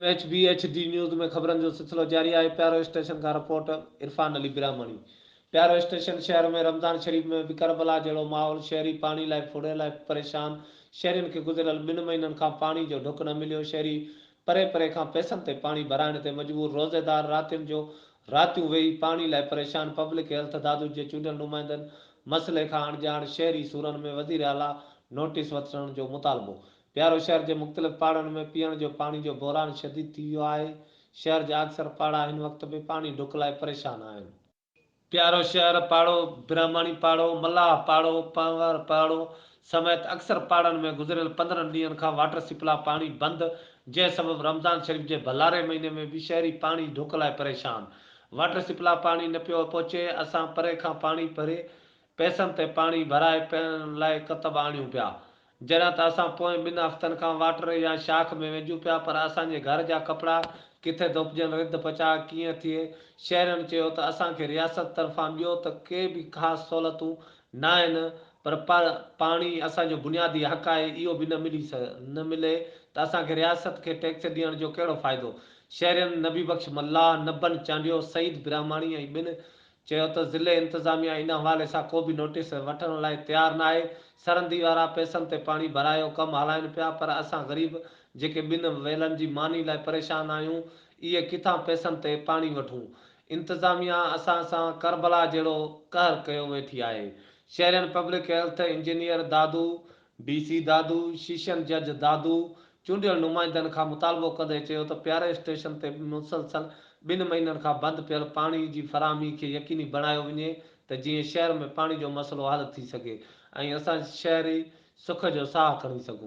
HBHD news में खबरन जो सिलसिलो जारी आहे। प्यारो स्टेशन का रिपोर्ट इरफान अली ब्राह्मणी। प्यारो स्टेशन शहर में रमज़ान शरीफ में भी करबला जहिड़ो माहौल। शहरी पानी लाइ फुड़े लाइ परेशान। शहरियुनि खे गुज़िरियल 2 महीननि खां पाणी जो ढुक न मिलियो। शहरी परे परे खां पैसनि ते पाणी भराइण ते मजबूर। रोज़ेदार रातियूं वेही पाणी लाइ परेशान। पब्लिक हेल्थ दादू जे चूंडियल नुमाइंदनि मसइले खां अणॼाण। शहरी सूरनि में वधी रहियल आहे नोटिस वठण जो मुतालबो। प्यारो शहर के मुख़्तलिफ़ पहाड़नि में पीअण जो पानी जो बहिरान शदीद थी वियो आहे। शहर जा अक्सर पहाड़ा हिन वक़्त बि पानी ढुक लाइ परेशान आहिनि। प्यारो शहर पाड़ो, ब्राह्मणी पाड़ो, मल्लाह पाड़ो, पंवर पाड़ो समेत अक्सर पहाड़नि में गुज़िरियल 15 ॾींहंनि खां वाटर सप्लाई पाणी बंदि। जंहिं सबबि रमज़ान शरीफ़ जे भलारे महीने में भी शहरी पानी ढुक लाइ परेशान। वाटर सप्लाई पाणी न पियो पहुचे। असां परे खां पाणी भरे पैसनि ते पाणी भराए पीअण लाइ कतब आणियूं पिया। जॾहिं त असां पोइ 2 हफ़्तनि खां वाटर या शाख में वेझूं पिया, पर असांजे घर जा कपिड़ा किथे धोपिजनि रिद पचा कीअं थिए। शहरियुनि चयो त असांखे रियासत तरफ़ां ॿियो त के बि ख़ासि सहूलियतूं न आहिनि, पर पाणी असांजो बुनियादी हक़ आहे। इहो बि न मिले त असांखे रियासत खे टैक्स ॾियण जो कहिड़ो फ़ाइदो। शहरियुनि नबी बख़्श मल्लाह, नबन चांडियो, सईद ब्राह्मणी ऐं ॿिनि चयो त ज़िले इंतिज़ामिया इन हवाले सां को बि नोटिस वठण लाइ तयारु न आहे। सरहदी वारा पैसनि ते पाणी भरायो कमु हलाइनि पिया, पर असां ग़रीब जेके 2 वेलनि जी मानी लाइ परेशान आहियूं, इहे किथां पैसनि ते पाणी वठूं। इंतिज़ामिया असां सां करबला जहिड़ो कहर कयो वेठी आहे। शहरियुनि पब्लिक हेल्थ इंजीनियर दादू, DC दादू, शीशन जज दादू चूंडियल नुमाइंदनि खां मुतालबो कंदे चयो त प्यारे स्टेशन ते मुसलसल 2 महीननि खां बंदि पियल पाणी जी फराहमी खे यकीनी बणायो वञे त जीअं शहर में पाणी जो मसइलो हल थी सघे ऐं असां शहरी सुख जो साह खणी सघूं।